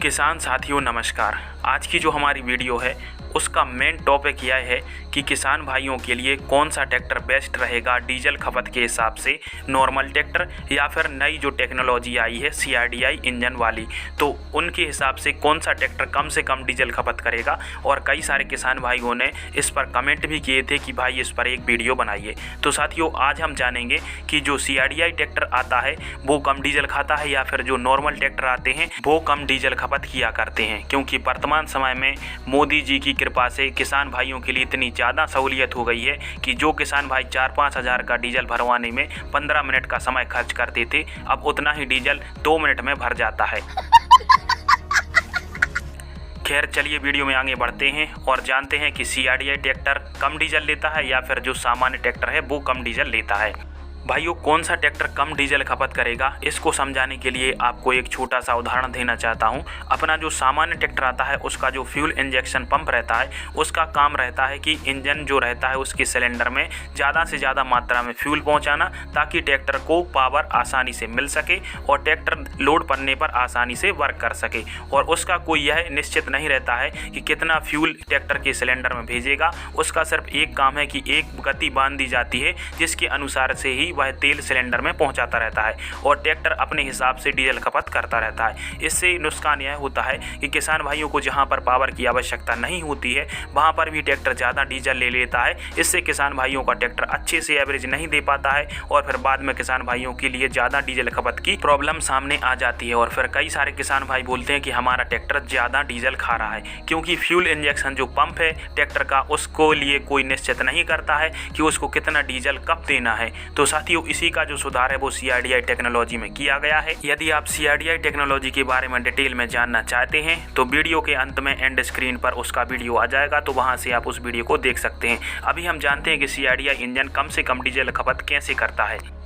किसान साथियों नमस्कार। आज की जो हमारी वीडियो है उसका मेन टॉपिक यह है कि किसान भाइयों के लिए कौन सा ट्रैक्टर बेस्ट रहेगा डीजल खपत के हिसाब से, नॉर्मल ट्रैक्टर या फिर नई जो टेक्नोलॉजी आई है CRDI इंजन वाली, तो उनके हिसाब से कौन सा ट्रैक्टर कम से कम डीजल खपत करेगा। और कई सारे किसान भाइयों ने इस पर कमेंट भी किए थे कि भाई इस पर एक वीडियो बनाइए। तो साथियों आज हम जानेंगे कि जो CRDI ट्रैक्टर आता है वो कम डीजल खाता है या फिर जो नॉर्मल ट्रैक्टर आते हैं वो कम डीजल खपत किया करते हैं। क्योंकि वर्तमान समय में मोदी जी की कृपा से किसान भाइयों के लिए इतनी ज़्यादा सहूलियत हो गई है कि जो किसान भाई 4-5 हज़ार का डीजल भरवाने में 15 मिनट का समय खर्च करते थे, अब उतना ही डीजल 2 मिनट में भर जाता है। खैर चलिए वीडियो में आगे बढ़ते हैं और जानते हैं कि CRDI ट्रैक्टर कम डीजल लेता है या फिर जो सामान्य ट्रैक्टर है वो कम डीजल लेता है। भाइयों कौन सा ट्रैक्टर कम डीजल खपत करेगा, इसको समझाने के लिए आपको एक छोटा सा उदाहरण देना चाहता हूं। अपना जो सामान्य ट्रैक्टर आता है उसका जो फ्यूल इंजेक्शन पंप रहता है उसका काम रहता है कि इंजन जो रहता है उसके सिलेंडर में ज़्यादा से ज़्यादा मात्रा में फ्यूल पहुंचाना, ताकि ट्रैक्टर को पावर आसानी से मिल सके और ट्रैक्टर लोड पड़ने पर आसानी से वर्क कर सके। और उसका कोई यह निश्चित नहीं रहता है कि कितना फ्यूल ट्रैक्टर के सिलेंडर में भेजेगा। उसका सिर्फ एक काम है कि एक गति बांध दी जाती है जिसके अनुसार से ही वह तेल सिलेंडर में पहुंचाता रहता है और ट्रैक्टर अपने हिसाब से डीजल खपत करता रहता है। इससे नुकसान यह होता है कि किसान भाइयों को जहां पर पावर की आवश्यकता नहीं होती है वहां पर भी ट्रैक्टर ज़्यादा डीजल ले लेता है। इससे किसान भाइयों का ट्रैक्टर अच्छे से एवरेज नहीं दे पाता है और फिर बाद में किसान भाइयों के लिए ज़्यादा डीजल खपत की प्रॉब्लम सामने आ जाती है। और फिर कई सारे किसान भाई बोलते हैं कि हमारा ट्रैक्टर ज़्यादा डीजल खा रहा है, क्योंकि फ्यूल इंजेक्शन जो पंप है ट्रैक्टर का उसको लिए कोई निश्चित नहीं करता है कि उसको कितना डीजल कब देना है। तो साथियों इसी का जो सुधार है वो CRDI टेक्नोलॉजी में किया गया है। यदि आप CRDI टेक्नोलॉजी के बारे में डिटेल में जानना चाहते हैं तो वीडियो के अंत में एंड स्क्रीन पर उसका वीडियो आ जाएगा, तो वहां से आप उस वीडियो को देख सकते हैं। अभी हम जानते हैं कि CRDI इंजन कम से कम डीजल खपत कैसे करता है।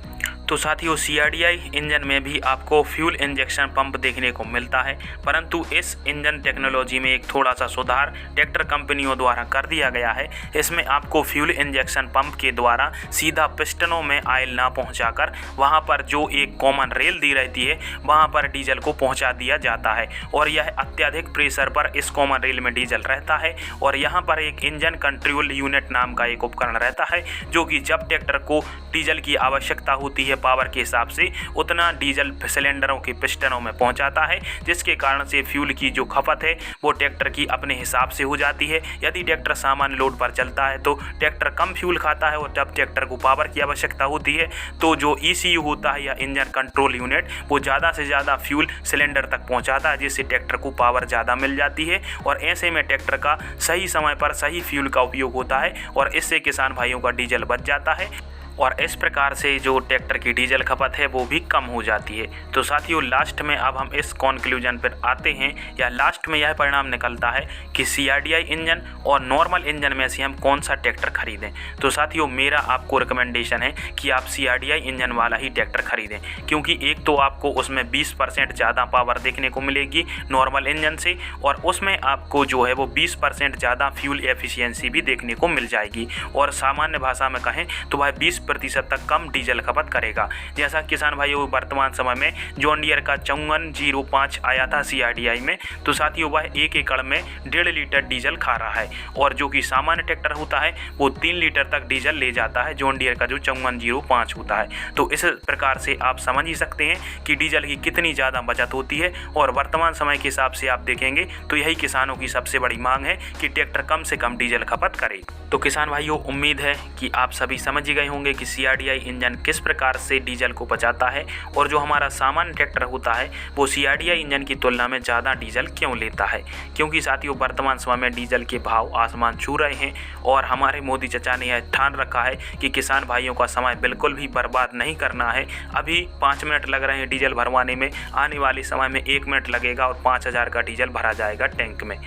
तो साथियों CRDI इंजन में भी आपको फ्यूल इंजेक्शन पंप देखने को मिलता है, परंतु इस इंजन टेक्नोलॉजी में एक थोड़ा सा सुधार ट्रैक्टर कंपनियों द्वारा कर दिया गया है। इसमें आपको फ्यूल इंजेक्शन पंप के द्वारा सीधा पिस्टनों में ऑयल ना पहुंचाकर वहां पर जो एक कॉमन रेल दी रहती है वहां पर डीजल को पहुंचा दिया जाता है। और यह अत्यधिक प्रेशर पर इस कॉमन रेल में डीजल रहता है और यहाँ पर एक इंजन कंट्रोल यूनिट नाम का एक उपकरण रहता है जो कि जब ट्रैक्टर को डीजल की आवश्यकता होती है पावर के हिसाब से उतना डीजल सिलेंडरों के पिस्टनों में पहुंचाता है, जिसके कारण से फ्यूल की जो खपत है वो ट्रैक्टर की अपने हिसाब से हो जाती है। यदि ट्रैक्टर सामान्य लोड पर चलता है तो ट्रैक्टर कम फ्यूल खाता है और जब ट्रैक्टर को पावर की आवश्यकता होती है तो जो ECU होता है या इंजन कंट्रोल यूनिट वो ज़्यादा से ज़्यादा फ्यूल सिलेंडर तक पहुँचाता है, जिससे ट्रैक्टर को पावर ज़्यादा मिल जाती है और ऐसे में ट्रैक्टर का सही समय पर सही फ्यूल का उपयोग होता है और इससे किसान भाइयों का डीजल बच जाता है और इस प्रकार से जो ट्रैक्टर की डीजल खपत है वो भी कम हो जाती है। तो साथियों लास्ट में अब हम इस कॉन्क्लूजन पर आते हैं या लास्ट में यह परिणाम निकलता है कि CRDI इंजन और नॉर्मल इंजन में से हम कौन सा ट्रैक्टर खरीदें। तो साथियों मेरा आपको रिकमेंडेशन है कि आप CRDI इंजन वाला ही ट्रैक्टर खरीदें, क्योंकि एक तो आपको उसमें 20% ज़्यादा पावर देखने को मिलेगी नॉर्मल इंजन से और उसमें आपको जो है वो 20% ज़्यादा फ्यूल एफिशिएंसी भी देखने को मिल जाएगी और सामान्य भाषा में कहें तो वह 20% तक कम डीजल खपत करेगा। जैसा किसान भाइयों वर्तमान समय में जॉन डियर का 5405 आया था CRDI में, तो साथियों वह 1 एकड़ में 1.5 लीटर डीजल खा रहा है और जो कि सामान्य ट्रैक्टर होता है वो 3 लीटर तक डीजल ले जाता है जॉन डियर का जो 5405 होता है। तो इस प्रकार से आप समझ ही सकते हैं कि डीजल की कितनी ज़्यादा बचत होती है और वर्तमान समय के हिसाब से आप देखेंगे तो यही किसानों की सबसे बड़ी मांग है कि ट्रैक्टर कम से कम डीजल खपत करे। तो किसान भाइयों उम्मीद है कि आप सभी समझ गए होंगे कि CRDI इंजन किस प्रकार से डीजल को बचाता है और जो हमारा सामान्य ट्रैक्टर होता है वो CRDI इंजन की तुलना में ज़्यादा डीजल क्यों लेता है। क्योंकि साथियों वर्तमान समय में डीजल के भाव आसमान छू रहे हैं और हमारे मोदी चाचा ने यह ठान रखा है कि किसान भाइयों का समय बिल्कुल भी बर्बाद नहीं करना है। अभी 5 मिनट लग रहे हैं डीजल भरवाने में, आने वाले समय में 1 मिनट लगेगा और 5000 का डीजल भरा जाएगा टैंक में।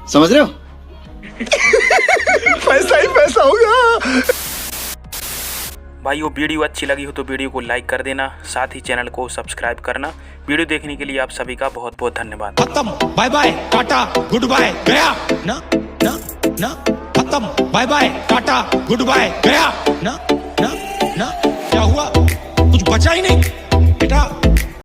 समझ रहे हो? पैसा ही पैसा होगा। भाइयों वीडियो अच्छी लगी हो तो वीडियो को लाइक कर देना, साथ ही चैनल को सब्सक्राइब करना। वीडियो देखने के लिए आप सभी का बहुत बहुत धन्यवाद। खत्म, बाय बाय, टाटा, गुड बाय, गया ना ना ना। खत्म, बाय बाय, टाटा, गुड बाय, गया ना ना ना। क्या हुआ? कुछ बचा ही नहीं।